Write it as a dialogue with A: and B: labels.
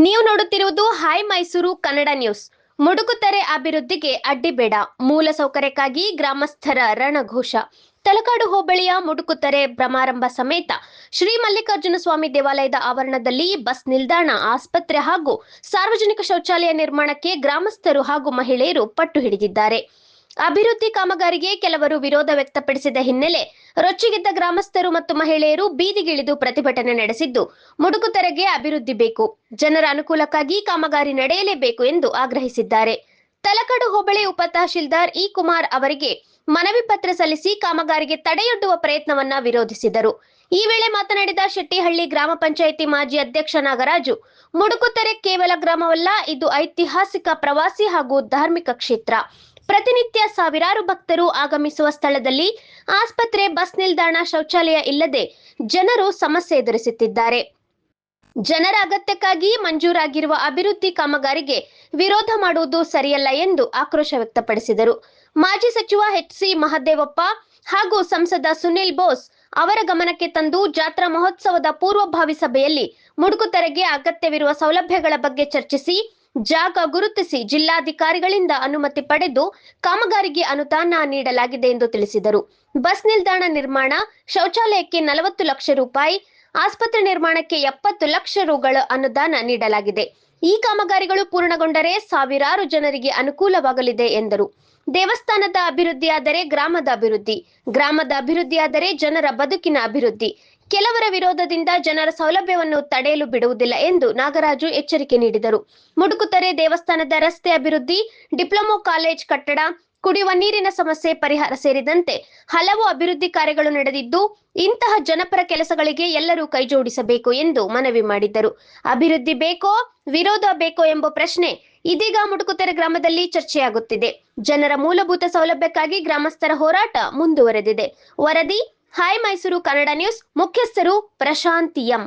A: ನೀವು ನೋಡುತ್ತಿರುವುದು high Mysuru Kannada news. Mudukuthore ಅಭಿವೃದ್ಧಿಗೆ ಅಡ್ಡಿಬೇಡ, ಮೂಲಸೌಕರ್ಯಕ್ಕಾಗಿ ಗ್ರಾಮಸ್ಥರ ರಣಘೋಷ. ತಲಕಾಡು ಹೋಬಳಿಯ ಮುಡುಕುತೊರೆ ಬ್ರಹ್ಮಾರಂಭ ಸಮೇತ ಶ್ರೀ ಮಲ್ಲಿಕಾರ್ಜುನ ಸ್ವಾಮಿ ದೇವಾಲಯದ ಆವರಣದಲ್ಲಿ ಬಸ್ ನಿಲ್ದಾಣ, ಆಸ್ಪತ್ರೆ ಹಾಗೂ ಸಾರ್ವಜನಿಕ ಶೌಚಾಲಯ ನಿರ್ಮಾಣಕ್ಕೆ ಗ್ರಾಮಸ್ಥರು ಹಾಗೂ ಮಹಿಳೆಯರು ಪಟ್ಟು ಹಿಡಿದಿದ್ದಾರೆ. ಅಭಿವೃದ್ಧಿ ಕಾಮಗಾರಿಗೆ ಕೆಲವರು ವಿರೋಧ ವ್ಯಕ್ತಪಡಿಸಿದ ಹಿನ್ನೆಲೆ ರೊಚ್ಚಿಗೆದ್ದ ಗ್ರಾಮಸ್ಥರು ಮತ್ತು ಮಹಿಳೆಯರು ಬೀದಿಗಿಳಿದು ಪ್ರತಿಭಟನೆ ನಡೆಸಿದ್ದು, ಮುಡುಕುತೊರೆಗೆ ಅಭಿವೃದ್ಧಿ ಬೇಕು, ಜನರ ಅನುಕೂಲಕ್ಕಾಗಿ ಕಾಮಗಾರಿ ನಡೆಯಲೇಬೇಕು ಎಂದು ಆಗ್ರಹಿಸಿದ್ದಾರೆ. ತಲಕಾಡು ಹೋಬಳಿ ಉಪ ತಹಶೀಲ್ದಾರ್ ಇ ಕುಮಾರ್ ಅವರಿಗೆ ಮನವಿ ಪತ್ರ ಸಲ್ಲಿಸಿ ಕಾಮಗಾರಿಗೆ ತಡೆಯೊಡ್ಡುವ ಪ್ರಯತ್ನವನ್ನ ವಿರೋಧಿಸಿದರು. ಈ ವೇಳೆ ಮಾತನಾಡಿದ ಶೆಟ್ಟಿಹಳ್ಳಿ ಗ್ರಾಮ ಪಂಚಾಯಿತಿ ಮಾಜಿ ಅಧ್ಯಕ್ಷ ನಾಗರಾಜು, ಮುಡುಕುತೊರೆ ಕೇವಲ ಗ್ರಾಮವಲ್ಲ, ಇದು ಐತಿಹಾಸಿಕ, ಪ್ರವಾಸಿ ಹಾಗೂ ಧಾರ್ಮಿಕ ಕ್ಷೇತ್ರ. ಪ್ರತಿನಿತ್ಯ ಸಾವಿರಾರು ಭಕ್ತರು ಆಗಮಿಸುವ ಸ್ಥಳದಲ್ಲಿ ಆಸ್ಪತ್ರೆ, ಬಸ್ ನಿಲ್ದಾಣ, ಶೌಚಾಲಯ ಇಲ್ಲದೆ ಜನರು ಸಮಸ್ಯೆ ಎದುರಿಸುತ್ತಿದ್ದಾರೆ. ಜನರ ಅಗತ್ಯಕ್ಕಾಗಿ ಮಂಜೂರಾಗಿರುವ ಅಭಿವೃದ್ಧಿ ಕಾಮಗಾರಿಗೆ ವಿರೋಧ ಮಾಡುವುದು ಸರಿಯಲ್ಲ ಎಂದು ಆಕ್ರೋಶ ವ್ಯಕ್ತಪಡಿಸಿದರು. ಮಾಜಿ ಸಚಿವ ಎಚ್.ಸಿ. ಮಹದೇವಪ್ಪ ಹಾಗೂ ಸಂಸದ ಸುನಿಲ್ ಬೋಸ್ ಅವರ ಗಮನಕ್ಕೆ ತಂದು ಜಾತ್ರಾ ಮಹೋತ್ಸವದ ಪೂರ್ವಭಾವಿ ಸಭೆಯಲ್ಲಿ ಮುಡುಕುತೊರೆಗೆ ಅಗತ್ಯವಿರುವ ಸೌಲಭ್ಯಗಳ ಬಗ್ಗೆ ಚರ್ಚಿಸಿ ಜಾಗ ಗುರುತಿಸಿ ಜಿಲ್ಲಾಧಿಕಾರಿಗಳಿಂದ ಅನುಮತಿ ಪಡೆದು ಕಾಮಗಾರಿಗೆ ಅನುದಾನ ನೀಡಲಾಗಿದೆ ಎಂದು ತಿಳಿಸಿದರು. ಬಸ್ ನಿಲ್ದಾಣ ನಿರ್ಮಾಣ, ಶೌಚಾಲಯಕ್ಕೆ 40 ಲಕ್ಷ ರೂಪಾಯಿ, ಆಸ್ಪತ್ರೆ ನಿರ್ಮಾಣಕ್ಕೆ 70 ಲಕ್ಷ ರುಗಳ ಅನುದಾನ ನೀಡಲಾಗಿದೆ. ಈ ಕಾಮಗಾರಿಗಳು ಪೂರ್ಣಗೊಂಡರೆ ಸಾವಿರಾರು ಜನರಿಗೆ ಅನುಕೂಲವಾಗಲಿದೆ ಎಂದರು. ದೇವಸ್ಥಾನದ ಅಭಿವೃದ್ಧಿಯಾದರೆ ಗ್ರಾಮದ ಅಭಿವೃದ್ಧಿ, ಗ್ರಾಮದ ಅಭಿವೃದ್ಧಿಯಾದರೆ ಜನರ ಬದುಕಿನ ಅಭಿವೃದ್ಧಿ. ಕೆಲವರ ವಿರೋಧದಿಂದ ಜನರ ಸೌಲಭ್ಯವನ್ನು ತಡೆಯಲು ಬಿಡುವುದಿಲ್ಲ ಎಂದು ನಾಗರಾಜು ಎಚ್ಚರಿಕೆ ನೀಡಿದರು. ಮುಡುಕುತೊರೆ ದೇವಸ್ಥಾನದ ರಸ್ತೆ ಅಭಿವೃದ್ಧಿ, ಡಿಪ್ಲೊಮಾ ಕಾಲೇಜ್ ಕಟ್ಟಡ, ಕುಡಿಯುವ ನೀರಿನ ಸಮಸ್ಯೆ ಪರಿಹಾರ ಸೇರಿದಂತೆ ಹಲವು ಅಭಿವೃದ್ಧಿ ಕಾರ್ಯಗಳು ನಡೆದಿದ್ದು, ಇಂತಹ ಜನಪರ ಕೆಲಸಗಳಿಗೆ ಎಲ್ಲರೂ ಕೈಜೋಡಿಸಬೇಕು ಎಂದು ಮನವಿ ಮಾಡಿದರು. ಅಭಿವೃದ್ಧಿ ಬೇಕೋ ವಿರೋಧ ಬೇಕೋ ಎಂಬ ಪ್ರಶ್ನೆ ಇದೀಗ ಮುಡುಕುತೊರೆ ಗ್ರಾಮದಲ್ಲಿ ಚರ್ಚೆಯಾಗುತ್ತಿದೆ. ಜನರ ಮೂಲಭೂತ ಸೌಲಭ್ಯಕ್ಕಾಗಿ ಗ್ರಾಮಸ್ಥರ ಹೋರಾಟ ಮುಂದುವರೆದಿದೆ. ವರದಿ ಹೈ ಮೈಸೂರು ಕನ್ನಡ ನ್ಯೂಸ್. ಮುಖ್ಯಸ್ಥರು ಪ್ರಶಾಂತ್ ಎಂ.